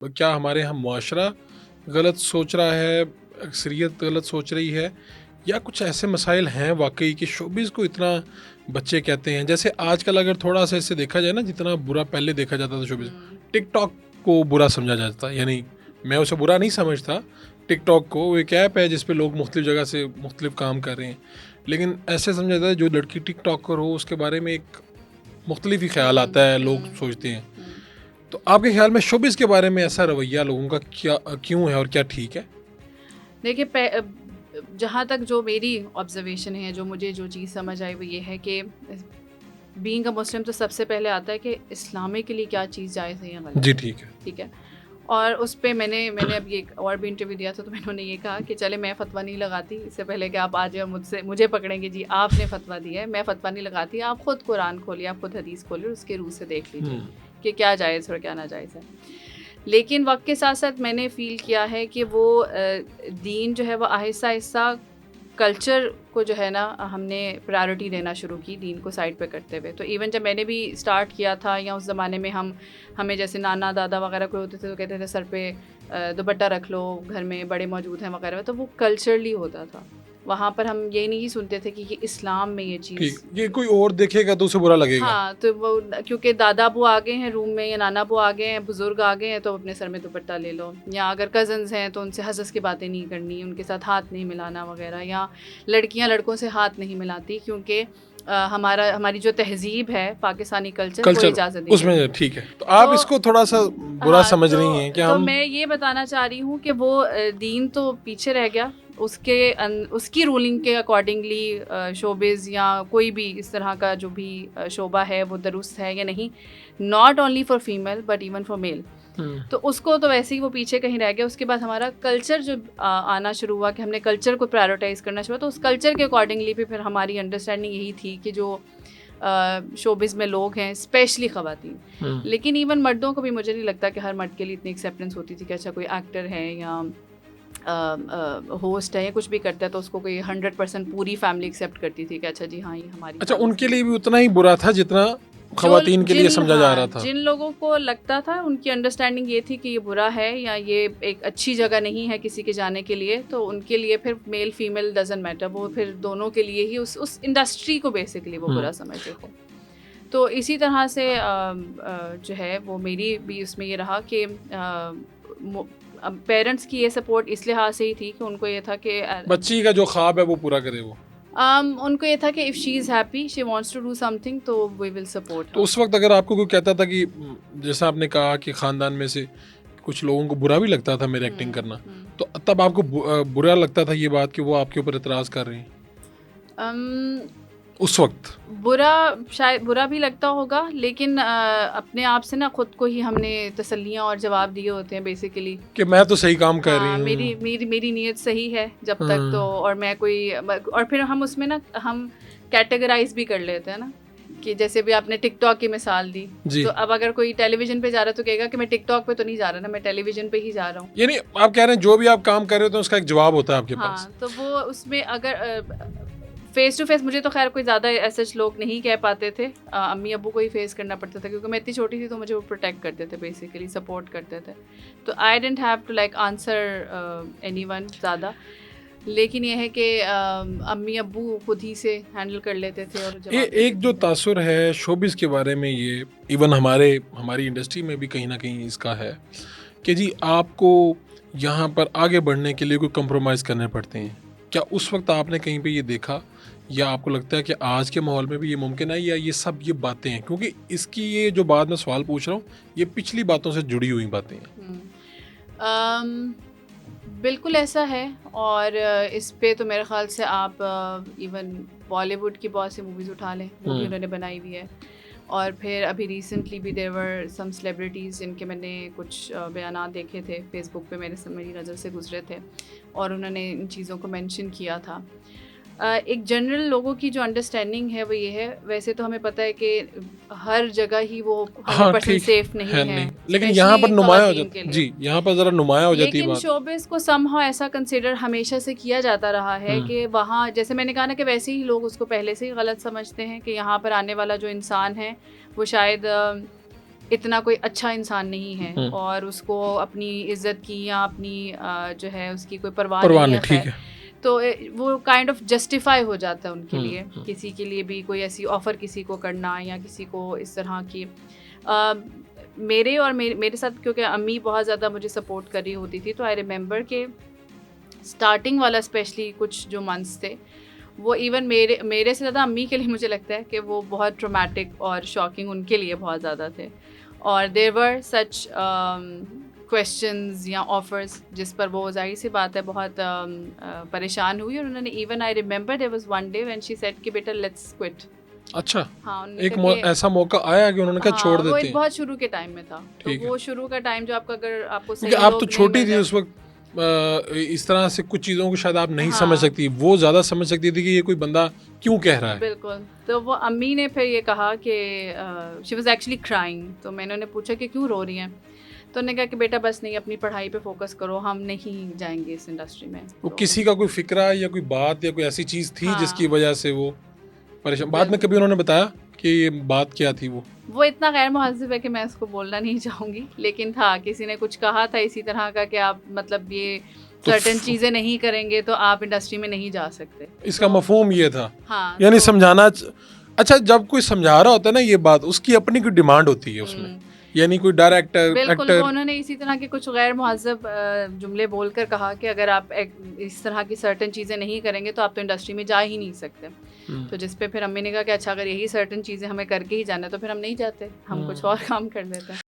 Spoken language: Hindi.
क्या हमारे यहाँ मुआशरा गलत सोच रहा है, अक्सरियत गलत सोच रही है, या कुछ ऐसे मसाइल हैं वाक़ई कि शोबिज़ को इतना बच्चे कहते हैं? जैसे आजकल अगर थोड़ा-सा इसे देखा जाए ना, जितना बुरा पहले देखा जाता था शोबिज़, हुँ। टिकटॉक को बुरा समझा जाता है। यानी मैं उसे बुरा नहीं समझता, टिकटॉक को, वो एक ऐप है जिस पे लोग मुख्तलिफ जगह से मुख्तलिफ काम कर रहे हैं। लेकिन ऐसे समझा जाता है जो लड़की टिकटॉकर हो उसके बारे में एक मुख्तलिफ ही ख़्याल हुँ, आता है, लोग हुँ, सोचते हैं। हुँ। तो आपके ख़्याल में शोबिज़ के बारे में ऐसा रवैया लोगों का क्या क्यों है और क्या ठीक है? देखिए जहाँ तक जो मेरी ऑब्ज़र्वेशन है, जो मुझे जो चीज़ समझ आई वो ये है कि बीइंग अ मुस्लिम तो सबसे पहले आता है कि इस्लामिकली क्या चीज़ जायज़ है या गलत जी, है, ठीक है। ठीक है? और उस पे मैंने अब ये एक और भी इंटरव्यू दिया था तो उन्होंने ये कहा कि चले मैं फ़तवा नहीं लगाती, इससे पहले कि आप आ जाओ मुझे पकड़ेंगे जी आपने फ़तवा दिया है, मैं फ़तवा नहीं लगाती, आप खुद कुरान खोलिए, आप खुद हदीस खोलिए और उसके रूह से देख लीजिए हुँ, कि क्या जायज़ है और क्या नाजायज़ है। लेकिन वक़्त के साथ-साथ मैंने फ़ील किया है कि वो दीन जो है वो आहिस्ता-आहिस्ता कल्चर को जो है ना हमने प्रायोरिटी देना शुरू की दीन को साइड पे करते हुए। तो इवन जब मैंने भी स्टार्ट किया था या उस ज़माने में हमें जैसे नाना दादा वगैरह कोई होते थे तो कहते थे सर पे दुपट्टा रख लो, घर में बड़े मौजूद हैं वगैरह, तो वो कल्चरली होता था। वहाँ पर हम ये नहीं सुनते थे कि ये इस्लाम में ये चीज़। ठीक। ये कोई और देखेगा तो उसे बुरा लगेगा। हाँ, तो वो क्योंकि दादा-अबू आ गए हैं रूम में या नाना-अबू आ गए हैं, बुज़ुर्ग आ गए हैं तो अपने सर में दुपट्टा ले लो, या अगर कज़िन्स हैं तो उनसे हँस-हँस के बातें नहीं करनी, उनके साथ हाथ नहीं मिलाना वग़ैरह, या लड़कियाँ लड़कों से हाथ नहीं मिलाती क्योंकि हमारी जो तहज़ीब है, पाकिस्तानी कल्चर वो कल्चर इजाज़त नहीं उसमें देता। ठीक है। तो तो आप इसको थोड़ा-सा बुरा हाँ, समझ रही हैं कि तो हम मैं ये बताना चाह रही हूँ कि वो दीन तो पीछे रह गया, उसकी रूलिंग के अकॉर्डिंगली शोबिज़ या कोई भी इस तरह का जो भी शोबा है वो दुरुस्त है या नहीं, not only for female but even for male. हुँ, तो उसको तो वैसे ही वो पीछे कहीं रह गया। उसके बाद हमारा कल्चर जो आना शुरू हुआ कि हमने कल्चर को प्रायोरिटाइज़ करना शुरू हुआ, तो उस कल्चर के अकॉर्डिंगली भी फिर हमारी अंडरस्टैंडिंग यही थी कि जो शोबिज़ में लोग हैं, स्पेशली ख़वातीन, हुँ। लेकिन इवन मर्दों को भी मुझे नहीं लगता कि हर मर्द के लिए इतनी एक्सेप्टेंस होती थी कि अच्छा कोई एक्टर है या होस्ट है या कुछ भी करता है तो उसको कोई 100% पूरी फैमिली एक्सेप्ट करती थी कि अच्छा जी हाँ, ये हमारी अच्छा, पॉलिसी उनके है। लिए भी उतना ही बुरा था जितना ख़वातीन के लिए समझा जा रहा था। जिन लोगों को लगता था उनकी अंडरस्टैंडिंग ये थी कि ये बुरा है या ये एक अच्छी जगह नहीं है किसी के जाने के लिए, तो उनके लिए फिर मेल फीमेल डज़न्ट मैटर, वो फिर दोनों के लिए ही उस इंडस्ट्री को बेसिकली वो हुँ। बुरा समझते थे। तो इसी तरह से जो है वो मेरी भी उसमें ये रहा कि पेरेंट्स की ये सपोर्ट इस लिहाज से ही थी कि उनको ये था कि बच्ची का जो ख़्वाब है वो पूरा करे वो। उनको ये था कि if she is happy she wants to do something तो we will support to her. उस वक़्त अगर आपको कोई कहता था कि जैसा आपने कहा कि ख़ानदान में से कुछ लोगों को बुरा भी लगता था मेरे एक्टिंग हुँ, करना, हुँ। तो तब आपको बुरा लगता था ये बात कि वो आपके ऊपर एतराज़ कर रहे हैं? अम, उस वक़्त? बुरा शायद बुरा भी लगता होगा, लेकिन अपने आप से ना खुद को ही हमने तसल्लियाँ और जवाब दिए होते हैं बेसिकली। कि मैं तो सही काम कर रही हाँ, हूँ। मेरी नीयत सही है जब तक तो, हाँ, और मैं कोई और फिर हम उसमें ना हम कैटेगराइज़ भी कर लेते हैं ना, कि जैसे भी आपने टिकटॉक की मिसाल दी, जी। तो अब अगर कोई टेलीविज़न पे जा रहा है तो कहेगा कि मैं टिकटॉक पे तो नहीं जा रहा ना, मैं टेलीविज़न पे ही जा रहा हूँ। यानी आप कह रहे हैं जो भी आप काम कर रहे हो तो उसका एक जवाब होता है आपके पास। हाँ, तो वो उसमें अगर फ़ेस टू फ़ेस मुझे तो ख़ैर कोई ज़्यादा ऐसे लोग नहीं कह पाते थे। अम्मी-अब्बू को ही फ़ेस करना पड़ता था क्योंकि मैं इतनी छोटी थी तो मुझे वो प्रोटेक्ट करते थे बेसिकली, सपोर्ट करते थे। तो I didn't have to like answer anyone ज़्यादा। लेकिन ये है कि अम्मी-अब्बू खुद ही से हैंडल कर लेते थे और ए जवाब दे एक देते जो थे। तासुर है शोबिज़ के बारे में, ये इवन हमारी इंडस्ट्री में भी कहीं न कहीं इसका है कि जी आपको यहाँ पर आगे बढ़ने के लिए कोई कंप्रोमाइज़ करने पड़ते हैं। क्या उस वक़्त आपने कहीं पे ये देखा, या आपको लगता है कि आज के माहौल में भी ये मुमकिन है, या ये बातें हैं? क्योंकि इसकी ये जो बाद में सवाल पूछ रहा हूँ, ये पिछली बातों से जुड़ी हुई बातें हैं। हुँ। अम, बिल्कुल ऐसा है, और इस पे तो मेरे ख़्याल से आप इवन बॉलीवुड की बहुत सी मूवीज़ उठा लें, वो भी हुँ। उन्होंने बनाई हुई है। और फिर अभी रिसेंटली भी देयर वर सम सेलिब्रिटीज़ जिनके मैंने कुछ बयानात देखे थे फेसबुक पे, मेरी नज़र से गुजरे थे और उन्होंने इन चीज़ों को मेंशन किया था। एक जनरल लोगों की जो अंडरस्टैंडिंग है वो ये है, वैसे तो हमें पता है कि हर जगह ही वो हाँ, 100% ठीक सेफ नहीं है है, नहीं। लेकिन यहाँ पर स्पेशली नुमाया हो ख़वातीन जाता के है लिए। जी, यहाँ पर ज़रा नुमाया हो जाती है लेकिन बात। शोबिज़ को समहाउ ऐसा कंसिडर हमेशा से किया जाता रहा है हुँ, कि वहाँ, जैसे मैंने कहा ना, कि वैसे ही लोग उसको पहले से ही गलत समझते हैं कि यहाँ पर आने वाला जो इंसान है वो शायद इतना कोई अच्छा इंसान नहीं है और उसको अपनी इज्जत की या अपनी जो है उसकी कोई परवाह नहीं है, ठीक है। तो वो काइंड ऑफ जस्टिफाई हो जाता है उनके लिए, किसी के लिए भी कोई ऐसी ऑफ़र किसी को करना या किसी को इस तरह की। मेरे और मेरे साथ क्योंकि अम्मी बहुत ज़्यादा मुझे सपोर्ट कर रही होती थी, तो आई रिमेंबर के स्टार्टिंग वाला स्पेशली कुछ जो मंथ्स थे वो इवन मेरे से ज़्यादा अम्मी के लिए मुझे लगता है कि वो बहुत ट्रॉमेटिक और शॉकिंग उनके लिए बहुत ज़्यादा थे। और देयर वर सच क्वेश्चंस या ऑफर्स जिस पर वो जाहिर सी बात है बहुत परेशान हुई, और उन्होंने even I remember there was one day when she said कि बेटा लेट्स क्विट। अच्छा, हाँ, एक ऐसा मौका आया कि उन्होंने कहा छोड़ देते हैं। वो एक बहुत शुरू के टाइम में था, तो वो शुरू का टाइम जो आपका अगर आपको सही आप तो छोटी थी उस वक्त, इस तरह से कुछ चीज़ों को शायद आप नहीं समझ सकती, वो ज़्यादा समझ सकती थी कि ये कोई बंदा क्यों कह रहा है। बिल्कुल। तो वो अम्मी ने फिर ये कहा कि शी वाज एक्चुअली क्राइंग, तो मैंने उन्हें पूछा कि क्यों रो रही हैं, तो उन्होंने कहा कि बेटा बस नहीं, अपनी पढ़ाई पे फोकस करो, हम नहीं जाएंगे इस इंडस्ट्री में। वो किसी का कोई फिक्रा या कोई बात या कोई ऐसी चीज़ थी जिसकी वजह से वो परेशान? बाद में कभी उन्होंने बताया कि ये बात क्या थी? वो इतना गैर मुहज़्ज़ब है कि मैं उसको बोलना नहीं चाहूँगी, लेकिन था किसी ने कुछ कहा था इसी तरह का कि आप मतलब ये सर्टेन चीज़ें नहीं करेंगे तो आप इंडस्ट्री में नहीं जा सकते। इसका मफहूम ये था। हाँ, यानी समझाना। अच्छा, जब कोई समझा रहा होता है ना ये बात, उसकी अपनी कोई डिमांड होती है उसमें, यानी कोई डायरेक्टर बिल्कुल वो उन्होंने इसी तरह के कुछ गैर मुहज़्ज़ब जुमले बोलकर कहा कि अगर आप इस तरह की सर्टेन चीज़ें नहीं करेंगे तो आप तो इंडस्ट्री में जा ही नहीं सकते। तो जिस पे फिर अम्मी ने कहा कि अच्छा अगर यही सर्टेन चीज़ें हमें करके ही जाना है तो फिर हम नहीं जाते, हम कुछ और काम कर लेते हैं।